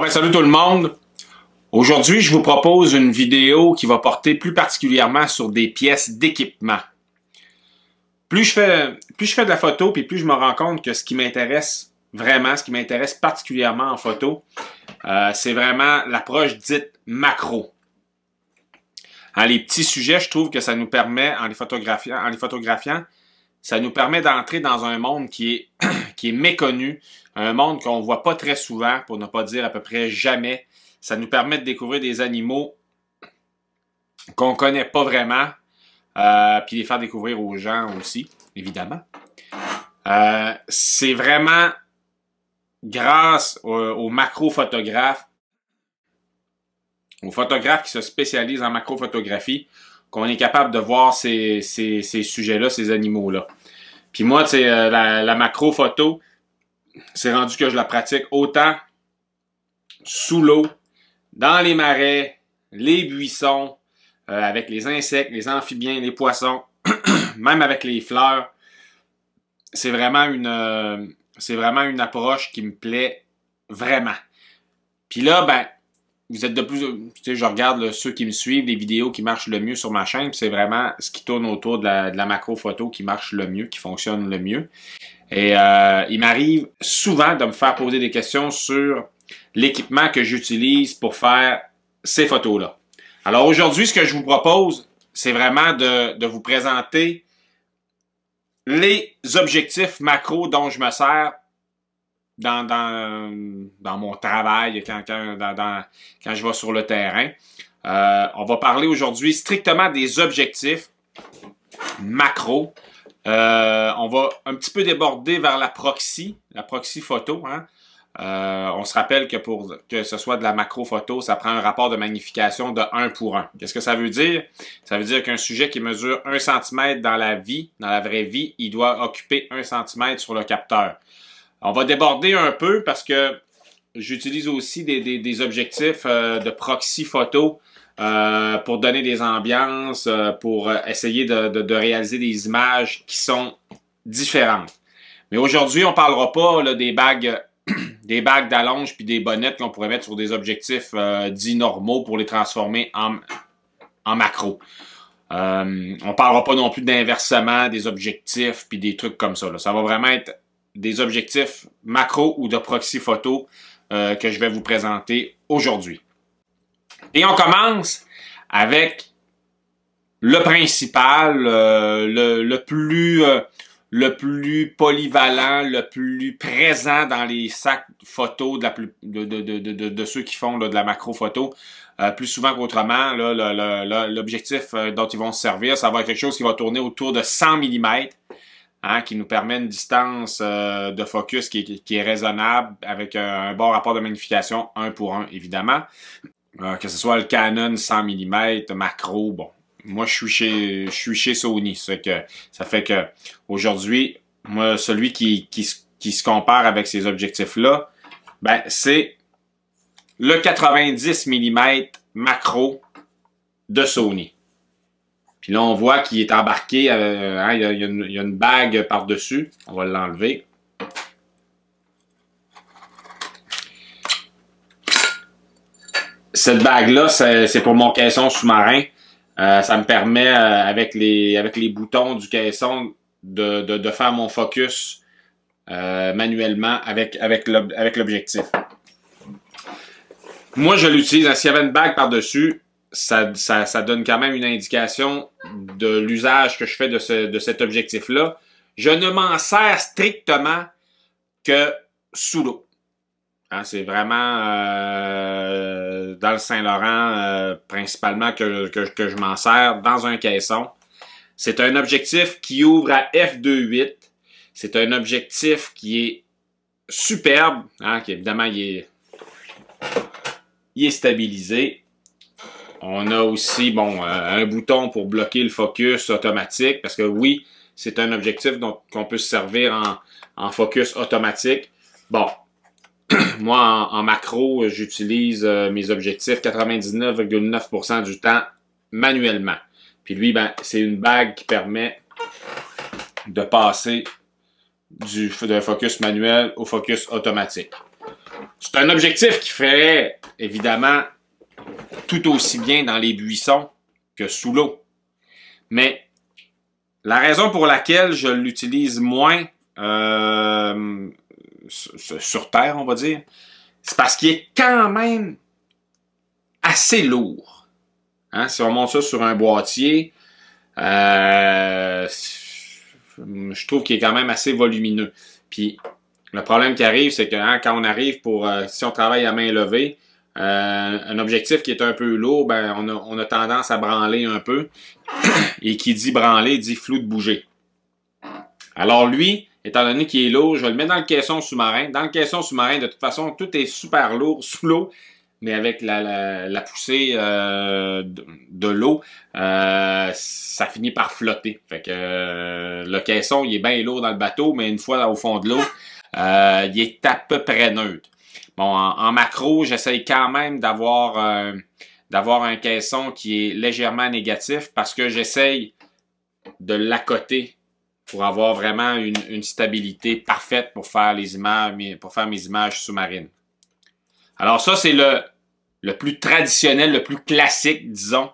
Salut tout le monde. Aujourd'hui, je vous propose une vidéo qui va porter plus particulièrement sur des pièces d'équipement. Plus je fais de la photo, puis plus je me rends compte que ce qui m'intéresse vraiment, ce qui m'intéresse particulièrement en photo, c'est vraiment l'approche dite macro. Les petits sujets, je trouve que ça nous permet, en les photographiant, ça nous permet d'entrer dans un monde qui est méconnu, un monde qu'on ne voit pas très souvent, pour ne pas dire à peu près jamais. Ça nous permet de découvrir des animaux qu'on ne connaît pas vraiment, puis les faire découvrir aux gens aussi, évidemment. C'est vraiment grâce aux macro-photographes, aux photographes qui se spécialisent en macro-photographie, qu'on est capable de voir ces sujets-là, ces animaux-là. Puis moi, tu sais, la macro-photo, c'est rendu que je la pratique autant sous l'eau, dans les marais, les buissons, avec les insectes, les amphibiens, les poissons, même avec les fleurs. C'est vraiment une approche qui me plaît vraiment. Puis là, ben, vous êtes de plus... Tu sais, je regarde là, ceux qui me suivent, les vidéos qui marchent le mieux sur ma chaîne, c'est vraiment ce qui tourne autour de la macro-photo qui marche le mieux, qui fonctionne le mieux. Et il m'arrive souvent de me faire poser des questions sur l'équipement que j'utilise pour faire ces photos-là. Alors aujourd'hui, ce que je vous propose, c'est vraiment de vous présenter les objectifs macro dont je me sers dans mon travail, quand je vais sur le terrain. On va parler aujourd'hui strictement des objectifs macro. On va un petit peu déborder vers la proxy photo. Hein? On se rappelle que pour que ce soit de la macro photo, ça prend un rapport de magnification de 1 pour 1. Qu'est-ce que ça veut dire? Ça veut dire qu'un sujet qui mesure 1 cm dans la vraie vie, il doit occuper 1 cm sur le capteur. On va déborder un peu parce que j'utilise aussi des objectifs de proxy photo pour donner des ambiances, pour essayer de réaliser des images qui sont différentes. Mais aujourd'hui, on ne parlera pas là, des bagues d'allonge puis des bonnettes qu'on pourrait mettre sur des objectifs dits normaux pour les transformer en macro. On ne parlera pas non plus d'inversement des objectifs puis des trucs comme ça. Là. Ça va vraiment être des objectifs macro ou de proxy photo que je vais vous présenter aujourd'hui. Et on commence avec le principal, le plus polyvalent, le plus présent dans les sacs photos de ceux qui font là, de la macro photo. Plus souvent qu'autrement, l'objectif dont ils vont se servir, ça va être quelque chose qui va tourner autour de 100 mm. Hein, qui nous permet une distance de focus qui est raisonnable avec un bon rapport de magnification 1 pour 1, évidemment. Que ce soit le Canon 100 mm, macro, bon. Moi, je suis chez Sony. Ça fait que aujourd'hui, moi, celui qui se compare avec ces objectifs-là, ben, c'est le 90 mm macro de Sony. Puis là, on voit qu'il est embarqué, hein, il y a une bague par-dessus. On va l'enlever. Cette bague-là, c'est pour mon caisson sous-marin. Ça me permet, avec les boutons du caisson, de faire mon focus manuellement avec l'objectif. Moi, je l'utilise. S'il y avait une bague par-dessus, ça donne quand même une indication de l'usage que je fais de cet objectif-là. Je ne m'en sers strictement que sous l'eau. Hein, c'est vraiment dans le Saint-Laurent principalement que je m'en sers dans un caisson. C'est un objectif qui ouvre à f2.8. C'est un objectif qui est superbe. Hein, qui évidemment, il est stabilisé. On a aussi un bouton pour bloquer le focus automatique parce que oui, c'est un objectif qu'on peut se servir en focus automatique. Bon, moi en macro, j'utilise mes objectifs 99,9% du temps manuellement. Puis lui, ben, c'est une bague qui permet de passer d'un focus manuel au focus automatique. C'est un objectif qui ferait, évidemment, tout aussi bien dans les buissons que sous l'eau. Mais la raison pour laquelle je l'utilise moins sur Terre, on va dire, c'est parce qu'il est quand même assez lourd. Hein? Si on monte ça sur un boîtier, je trouve qu'il est quand même assez volumineux. Puis, le problème qui arrive, c'est que hein, quand on arrive pour, si on travaille à main levée, un objectif qui est un peu lourd, ben, on a tendance à branler un peu. Et qui dit branler, dit flou de bouger. Alors lui, étant donné qu'il est lourd, je vais le mettre dans le caisson sous-marin. Dans le caisson sous-marin, de toute façon, tout est super lourd sous l'eau, mais avec la poussée de l'eau, ça finit par flotter. Fait que le caisson, il est bien lourd dans le bateau, mais une fois au fond de l'eau, il est à peu près neutre. Bon, en macro, j'essaye quand même d'avoir un caisson qui est légèrement négatif parce que j'essaye de l'accoter pour avoir vraiment une stabilité parfaite pour faire les images, pour faire mes images sous-marines. Alors ça, c'est le plus traditionnel, le plus classique, disons,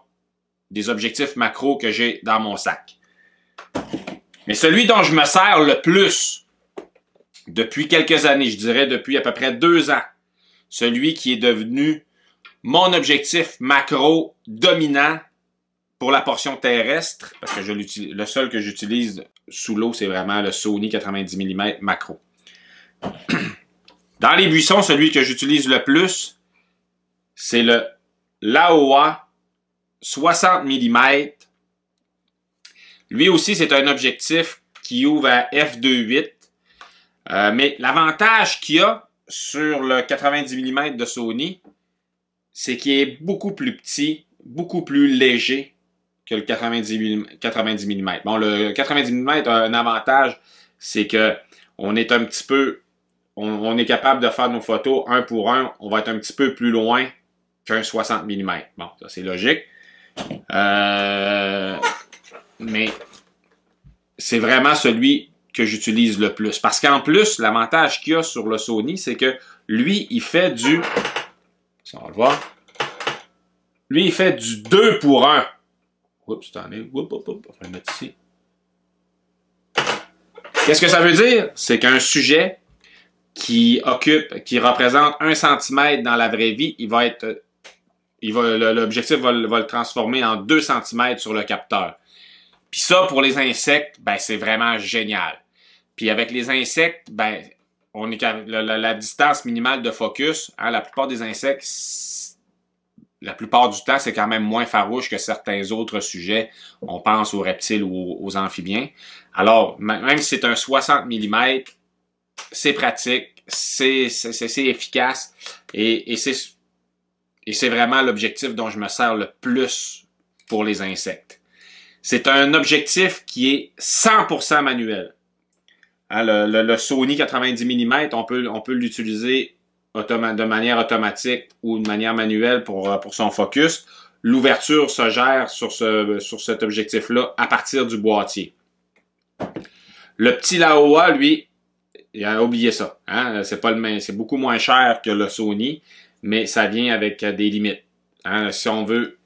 des objectifs macro que j'ai dans mon sac. Mais celui dont je me sers le plus depuis quelques années, je dirais depuis à peu près 2 ans, celui qui est devenu mon objectif macro dominant pour la portion terrestre, parce que le seul que j'utilise sous l'eau, c'est vraiment le Sony 90 mm macro. Dans les buissons, celui que j'utilise le plus, c'est le Laowa 60 mm. Lui aussi, c'est un objectif qui ouvre à f2.8. Mais l'avantage qu'il y a sur le 90 mm de Sony, c'est qu'il est beaucoup plus petit, beaucoup plus léger que le 90 mm. Bon, le 90 mm a un avantage, c'est que on est un petit peu, on est capable de faire nos photos 1 pour 1, on va être un petit peu plus loin qu'un 60 mm. Bon, ça c'est logique. Mais c'est vraiment celui que j'utilise le plus. Parce qu'en plus, l'avantage qu'il y a sur le Sony, c'est que lui, il fait du... Ça, on va le voir. Lui, il fait du 2 pour 1. Oups, attendez. On va le mettre ici. Qu'est-ce que ça veut dire? C'est qu'un sujet qui représente 1 cm dans la vraie vie, l'objectif va le transformer en 2 cm sur le capteur. Puis ça, pour les insectes, ben, c'est vraiment génial. Puis avec les insectes, ben, on est la distance minimale de focus, hein, la plupart des insectes, la plupart du temps, c'est quand même moins farouche que certains autres sujets. On pense aux reptiles ou aux amphibiens. Alors, même si c'est un 60 mm, c'est pratique, c'est efficace et c'est vraiment l'objectif dont je me sers le plus pour les insectes. C'est un objectif qui est 100% manuel. Hein, le Sony 90 mm, on peut l'utiliser de manière automatique ou de manière manuelle pour son focus. L'ouverture se gère sur cet objectif-là à partir du boîtier. Le petit Laowa, lui, il a oublié ça. Hein? C'est beaucoup moins cher que le Sony, mais ça vient avec des limites. Hein? Si on veut,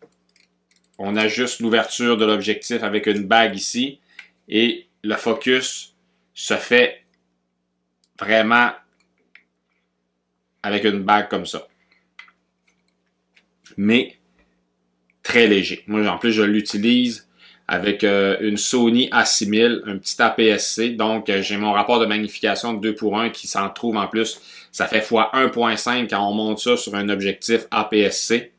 on ajuste l'ouverture de l'objectif avec une bague ici et le focus se fait vraiment avec une bague comme ça. Mais très léger. Moi, en plus, je l'utilise avec une Sony A6000, un petit APS-C. Donc, j'ai mon rapport de magnification de 2 pour 1 qui s'en trouve en plus. Ça fait fois 1.5 quand on monte ça sur un objectif APS-C.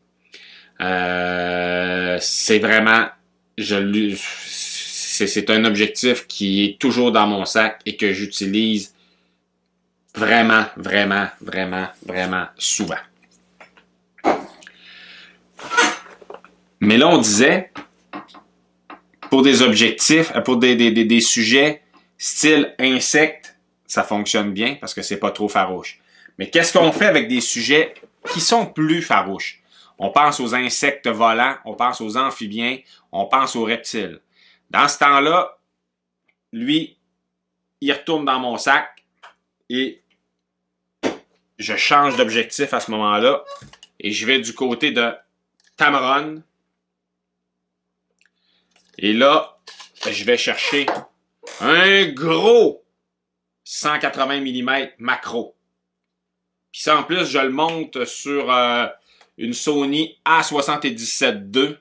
C'est vraiment... C'est un objectif qui est toujours dans mon sac et que j'utilise vraiment, vraiment, vraiment, vraiment souvent. Mais là, on disait, pour des objectifs, pour des sujets style insectes, ça fonctionne bien parce que c'est pas trop farouche. Mais qu'est-ce qu'on fait avec des sujets qui sont plus farouches? On pense aux insectes volants, on pense aux amphibiens, on pense aux reptiles. Dans ce temps-là, lui, il retourne dans mon sac et je change d'objectif à ce moment-là et je vais du côté de Tamron. Et là, je vais chercher un gros 180 mm macro. Puis ça, en plus, je le monte sur une Sony A77 II,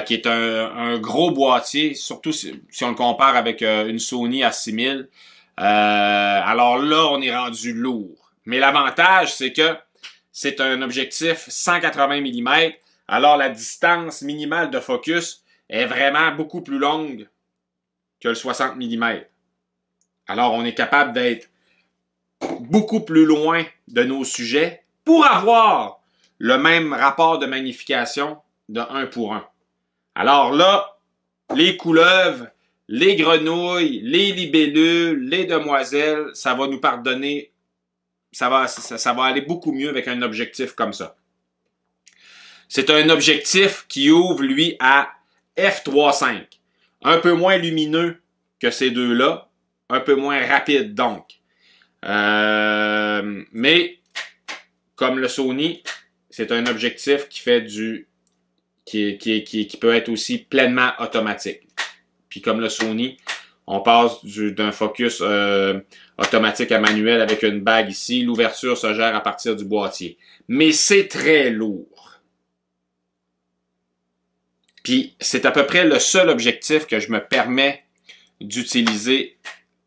qui est un gros boîtier, surtout si on le compare avec une Sony A6000. Alors là, on est rendu lourd. Mais l'avantage, c'est que c'est un objectif 180 mm, alors la distance minimale de focus est vraiment beaucoup plus longue que le 60 mm. Alors, on est capable d'être beaucoup plus loin de nos sujets pour avoir le même rapport de magnification de 1 pour 1. Alors là, les couleuvres, les grenouilles, les libellules, les demoiselles, ça va nous pardonner, ça va aller beaucoup mieux avec un objectif comme ça. C'est un objectif qui ouvre, lui, à f3.5. Un peu moins lumineux que ces deux-là, un peu moins rapide donc. Mais, comme le Sony, c'est un objectif qui fait qui peut être aussi pleinement automatique. Puis comme le Sony, on passe d'un focus automatique à manuel avec une bague ici. L'ouverture se gère à partir du boîtier. Mais c'est très lourd. Puis c'est à peu près le seul objectif que je me permets d'utiliser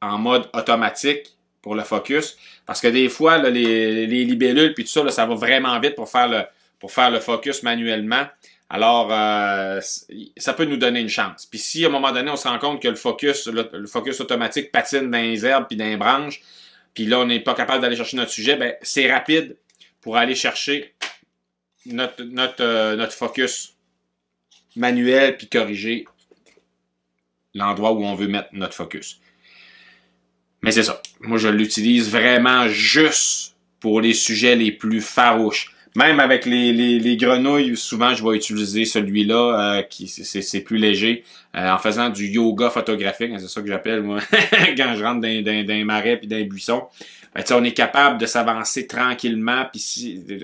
en mode automatique pour le focus. Parce que des fois, là, les libellules puis tout ça, là, ça va vraiment vite pour faire le focus manuellement. Alors, ça peut nous donner une chance. Puis si à un moment donné, on se rend compte que le focus automatique patine dans les herbes puis dans les branches, puis là, on n'est pas capable d'aller chercher notre sujet, ben c'est rapide pour aller chercher notre focus manuel puis corriger l'endroit où on veut mettre notre focus. Mais c'est ça. Moi, je l'utilise vraiment juste pour les sujets les plus farouches. Même avec les grenouilles, souvent, je vais utiliser celui-là, qui c'est plus léger, en faisant du yoga photographique, c'est ça que j'appelle, moi, quand je rentre dans les marais puis dans les buissons. Ben, on est capable de s'avancer tranquillement, puis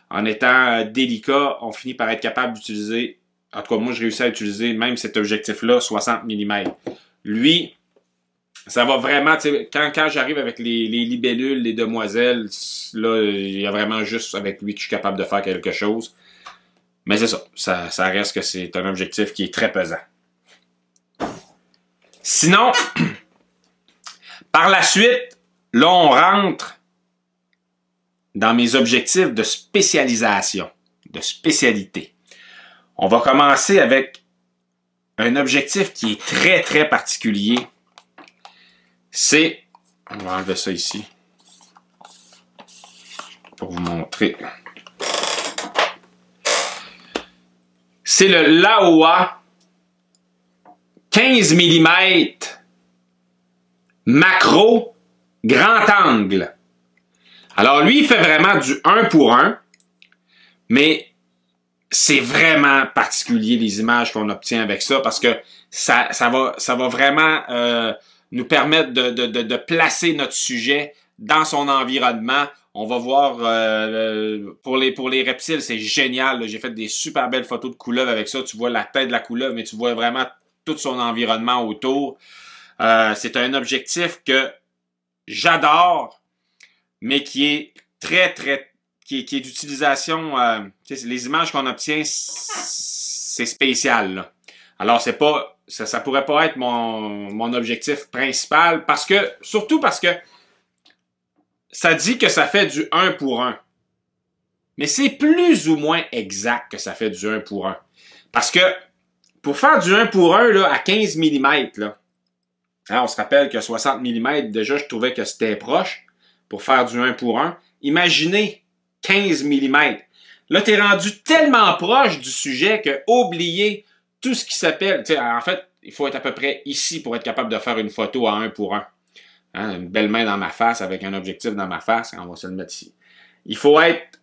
en étant délicat, on finit par être capable d'utiliser, en tout cas, moi, je réussis à utiliser même cet objectif-là, 60 mm. Lui, ça va vraiment, tu sais, quand j'arrive avec les libellules, les demoiselles, là, il y a vraiment juste avec lui que je suis capable de faire quelque chose. Mais c'est ça. Ça reste que c'est un objectif qui est très pesant. Sinon, par la suite, là, on rentre dans mes objectifs de spécialisation, de spécialité. On va commencer avec un objectif qui est très, très particulier. C'est, on va enlever ça ici, pour vous montrer. C'est le Laowa 15 mm macro grand angle. Alors lui, il fait vraiment du 1 pour 1, mais c'est vraiment particulier les images qu'on obtient avec ça parce que ça va vraiment nous permettre de placer notre sujet dans son environnement. On va voir, pour les reptiles, c'est génial. J'ai fait des super belles photos de couleuvre avec ça. Tu vois la tête de la couleuvre, mais tu vois vraiment tout son environnement autour. C'est un objectif que j'adore, mais qui est qui est d'utilisation. Les images qu'on obtient, c'est spécial, là. Alors, c'est pas. Ça pourrait pas être mon objectif principal surtout parce que ça dit que ça fait du 1 pour 1. Mais c'est plus ou moins exact que ça fait du 1 pour 1. Parce que pour faire du 1 pour 1 là, à 15 mm, là, on se rappelle que 60 mm, déjà, je trouvais que c'était proche pour faire du 1 pour 1. Imaginez 15 mm. Là, tu es rendu tellement proche du sujet que oubliez tout ce qui s'appelle... En fait, il faut être à peu près ici pour être capable de faire une photo à 1 pour 1. Hein, une belle main dans ma face avec un objectif dans ma face. On va se le mettre ici. Il faut être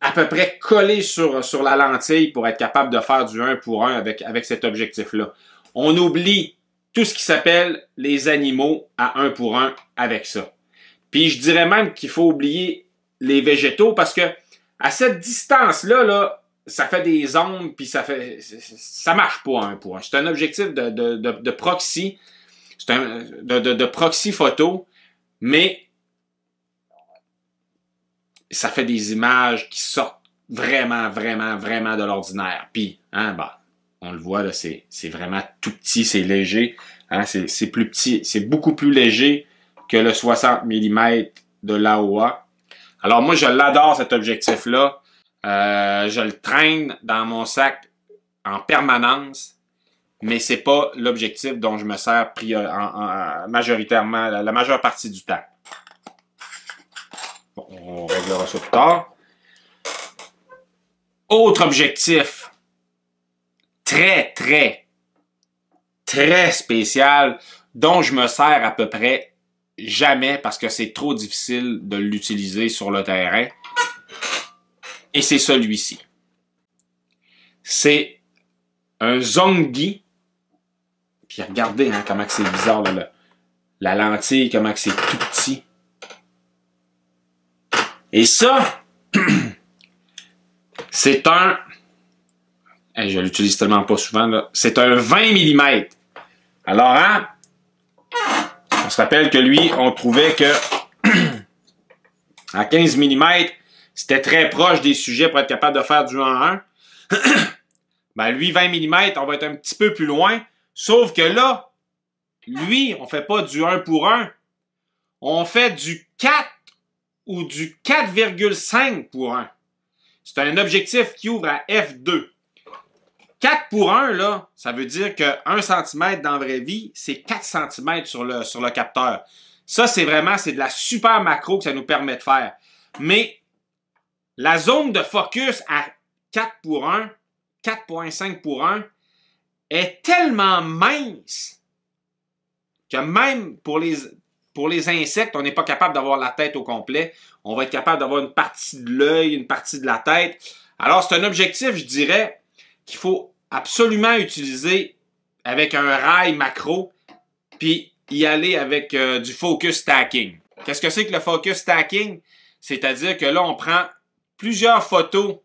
à peu près collé sur la lentille pour être capable de faire du 1 pour 1 avec cet objectif-là. On oublie tout ce qui s'appelle les animaux à 1 pour 1 avec ça. Puis je dirais même qu'il faut oublier les végétaux parce que à cette distance-là, là, ça fait des ombres, puis ça marche pas 1 pour 1. C'est un objectif de proxy, c'est de proxy photo, mais ça fait des images qui sortent vraiment de l'ordinaire. Puis, hein, bah, on le voit, là, c'est vraiment tout petit, c'est léger. Hein, c'est plus petit, c'est beaucoup plus léger que le 60 mm de l'AOA. Alors moi, je l'adore cet objectif-là. Je le traîne dans mon sac en permanence, mais c'est pas l'objectif dont je me sers majoritairement, la majeure partie du temps. Bon, on réglera ça plus tard. Autre objectif très spécial dont je me sers à peu près jamais parce que c'est trop difficile de l'utiliser sur le terrain. Et c'est celui-ci. C'est un Zonghi. Puis regardez hein, comment c'est bizarre là, la lentille, comment c'est tout petit. Et ça, c'est un... je l'utilise tellement pas souvent, là. C'est un 20 mm. Alors, hein, on se rappelle que lui, on trouvait que à 15 mm, c'était très proche des sujets pour être capable de faire du 1 à 1. Ben lui, 20 mm, on va être un petit peu plus loin. Sauf que là, lui, on fait pas du 1 pour 1. On fait du 4 ou du 4,5 pour 1. C'est un objectif qui ouvre à f2. 4 pour 1, là, ça veut dire que 1 cm dans la vraie vie, c'est 4 cm sur le capteur. Ça, c'est de la super macro que ça nous permet de faire. Mais la zone de focus à 4 pour 1, 4,5 pour 1, est tellement mince que même pour les insectes, on n'est pas capable d'avoir la tête au complet. On va être capable d'avoir une partie de l'œil, une partie de la tête. Alors, c'est un objectif, je dirais, qu'il faut absolument utiliser avec un rail macro, puis y aller avec du focus stacking. Qu'est-ce que c'est que le focus stacking? C'est-à-dire que là, on prend plusieurs photos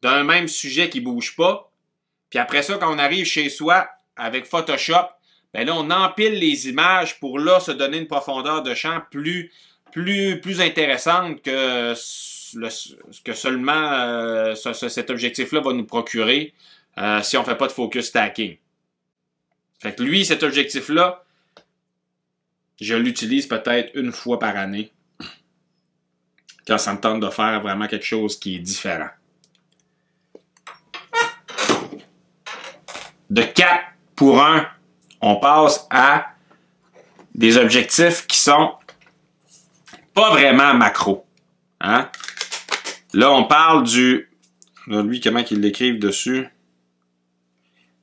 d'un même sujet qui ne bouge pas, puis après ça, quand on arrive chez soi avec Photoshop, ben là, on empile les images pour là se donner une profondeur de champ plus intéressante que seulement cet objectif-là va nous procurer si on ne fait pas de focus stacking. Fait que lui, cet objectif-là, je l'utilise peut-être une fois par année quand ça me tente de faire vraiment quelque chose qui est différent. De 4 pour 1, on passe à des objectifs qui sont pas vraiment macro. Hein? Là, on parle du... Là, lui, comment qu'ils l'écrivent dessus?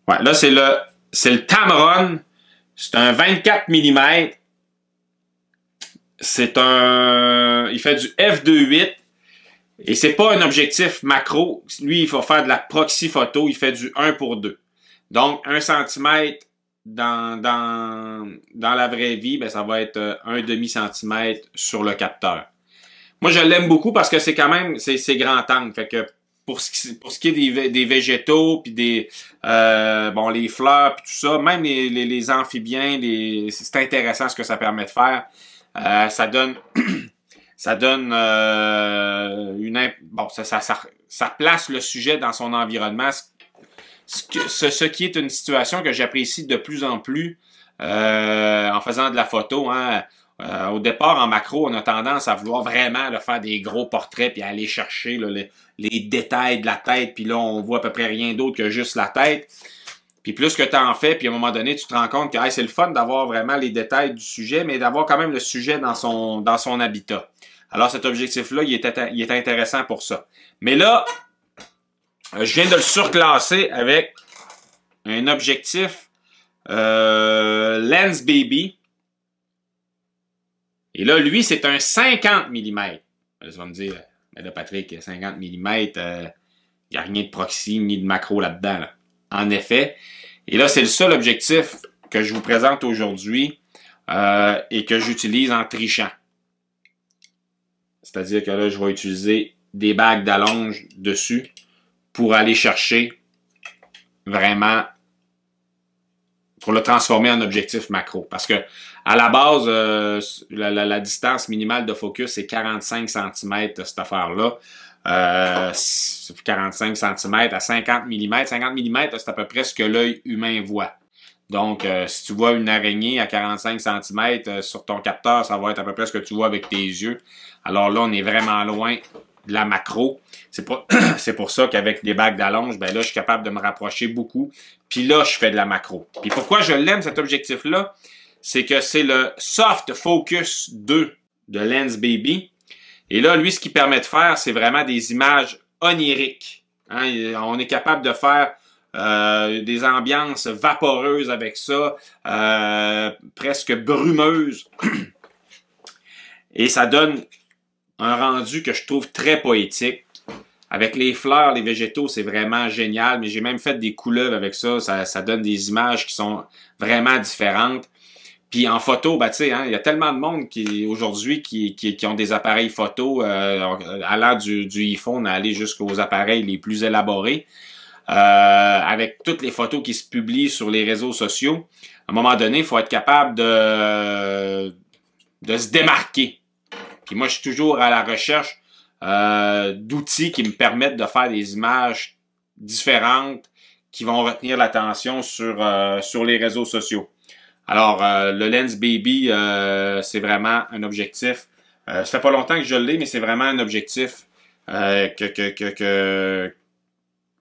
Ouais, là, c'est le Tamron. C'est un 24 mm. C'est un... Il fait du f2.8. Et c'est pas un objectif macro. Lui, il faut faire de la proxy photo. Il fait du 1 pour 2. Donc, 1 cm dans la vraie vie, ben, ça va être un demi-centimètre sur le capteur. Moi, je l'aime beaucoup parce que c'est quand même, c'est grand angle. Fait que pour ce qui est des végétaux, puis les fleurs, puis tout ça, même les amphibiens, c'est intéressant ce que ça permet de faire. Ça donne ça place le sujet dans son environnement. Ce qui est une situation que j'apprécie de plus en plus en faisant de la photo. Hein. Au départ, en macro, on a tendance à vouloir vraiment là, faire des gros portraits puis aller chercher là, les détails de la tête. Puis là, on voit à peu près rien d'autre que juste la tête. Puis plus que tu en fais, puis à un moment donné, tu te rends compte que c'est le fun d'avoir vraiment les détails du sujet, mais d'avoir quand même le sujet dans son habitat. Alors cet objectif-là, il est intéressant pour ça. Mais là, je viens de le surclasser avec un objectif Lens Baby. Et là, lui, c'est un 50 mm. Tu vas me dire, mais là, Patrick, 50 mm, il n'y a rien de proxy ni de macro là-dedans. Là. En effet. Et là, c'est le seul objectif que je vous présente aujourd'hui et que j'utilise en trichant. C'est-à-dire que là, je vais utiliser des bagues d'allonge dessus pour aller chercher vraiment, pour le transformer en objectif macro. Parce que à la base, la distance minimale de focus, c'est 45 cm, cette affaire-là. 45 cm à 50 mm. 50 mm, c'est à peu près ce que l'œil humain voit. Donc, si tu vois une araignée à 45 cm sur ton capteur, ça va être à peu près ce que tu vois avec tes yeux. Alors là, on est vraiment loin de la macro. C'est pour ça qu'avec des bagues d'allonge, ben là, je suis capable de me rapprocher beaucoup. Puis là, je fais de la macro. Puis pourquoi je l'aime, cet objectif-là? C'est que c'est le Soft Focus 2 de Lensbaby. Et là, lui, ce qu'il permet de faire, c'est vraiment des images oniriques. Hein? On est capable de faire des ambiances vaporeuses avec ça, presque brumeuses. Et ça donne un rendu que je trouve très poétique. Avec les fleurs, les végétaux, c'est vraiment génial. Mais j'ai même fait des couleuvres avec ça. Ça donne des images qui sont vraiment différentes. Puis en photo, ben, tu sais, hein, il y a tellement de monde aujourd'hui qui ont des appareils photo allant du iPhone à aller jusqu'aux appareils les plus élaborés. Avec toutes les photos qui se publient sur les réseaux sociaux, à un moment donné, il faut être capable de se démarquer. Puis moi, je suis toujours à la recherche d'outils qui me permettent de faire des images différentes qui vont retenir l'attention sur les réseaux sociaux. Alors, le Lensbaby, c'est vraiment un objectif. Ça fait pas longtemps que je l'ai, mais c'est vraiment un objectif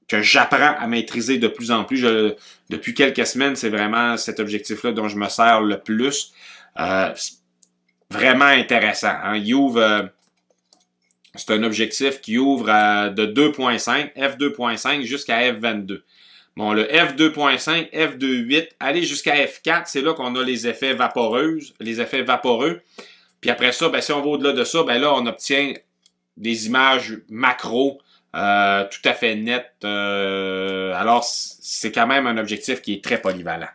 que j'apprends à maîtriser de plus en plus. Depuis quelques semaines, c'est vraiment cet objectif-là dont je me sers le plus. Vraiment intéressant. Hein? C'est un objectif qui ouvre de 2.5, f2.5 jusqu'à f22. Bon, le f2.5, f2.8, aller jusqu'à f4, c'est là qu'on a les effets vaporeux. Puis après ça, ben, si on va au-delà de ça, ben là, on obtient des images macro tout à fait nettes. Alors, c'est quand même un objectif qui est très polyvalent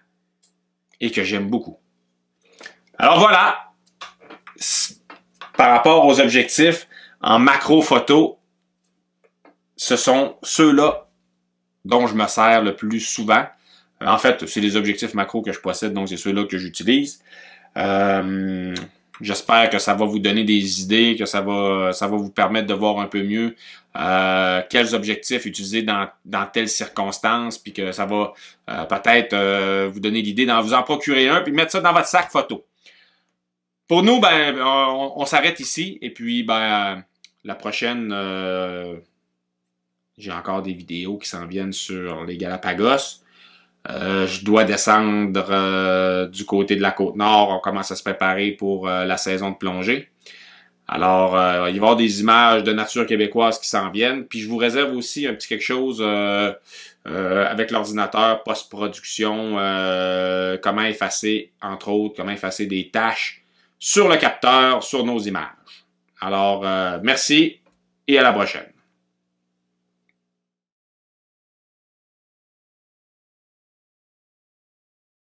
et que j'aime beaucoup. Alors voilà, par rapport aux objectifs en macro photo, ce sont ceux-là dont je me sers le plus souvent. En fait, c'est les objectifs macro que je possède, donc c'est ceux-là que j'utilise. J'espère que ça va vous donner des idées, que ça va vous permettre de voir un peu mieux quels objectifs utiliser dans telles circonstances, puis que ça va peut-être vous donner l'idée d'en vous en procurer un, puis mettre ça dans votre sac photo. Pour nous, ben, on s'arrête ici, et puis ben la prochaine, j'ai encore des vidéos qui s'en viennent sur les Galapagos. Je dois descendre du côté de la Côte-Nord. On commence à se préparer pour la saison de plongée. Alors, il va y avoir des images de nature québécoise qui s'en viennent. Puis je vous réserve aussi un petit quelque chose avec l'ordinateur post-production. Comment effacer, entre autres, comment effacer des taches sur le capteur, sur nos images. Alors, merci et à la prochaine.